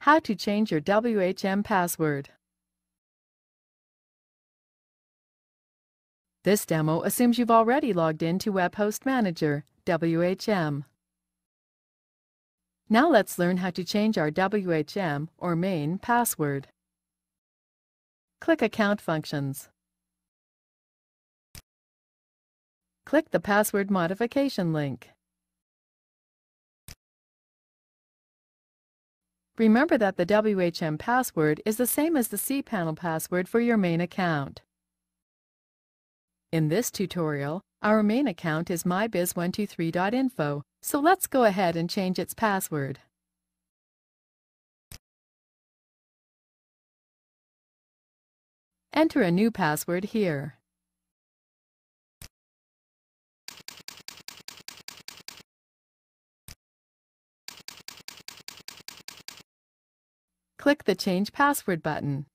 How to change your WHM password. This demo assumes you've already logged in to WebHost Manager, WHM. Now let's learn how to change our WHM, or main, password. Click Account Functions. Click the Password Modification link. Remember that the WHM password is the same as the cPanel password for your main account. In this tutorial, our main account is mybiz123.info, so let's go ahead and change its password. Enter a new password here. Click the Change Password button.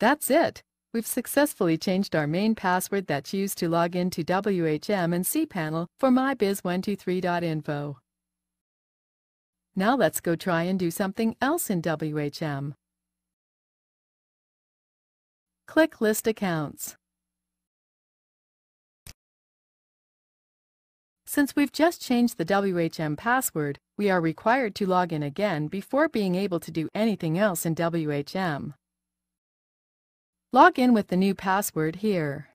That's it! We've successfully changed our main password that's used to log into WHM and cPanel for mybiz123.info. Now let's go try and do something else in WHM. Click List Accounts. Since we've just changed the WHM password, we are required to log in again before being able to do anything else in WHM. Log in with the new password here.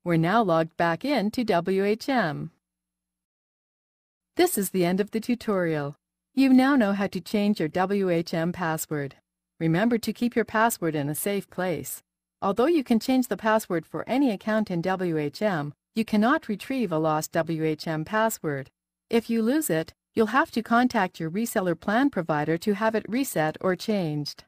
We're now logged back in to WHM. This is the end of the tutorial. You now know how to change your WHM password. Remember to keep your password in a safe place. Although you can change the password for any account in WHM, you cannot retrieve a lost WHM password. If you lose it, you'll have to contact your reseller plan provider to have it reset or changed.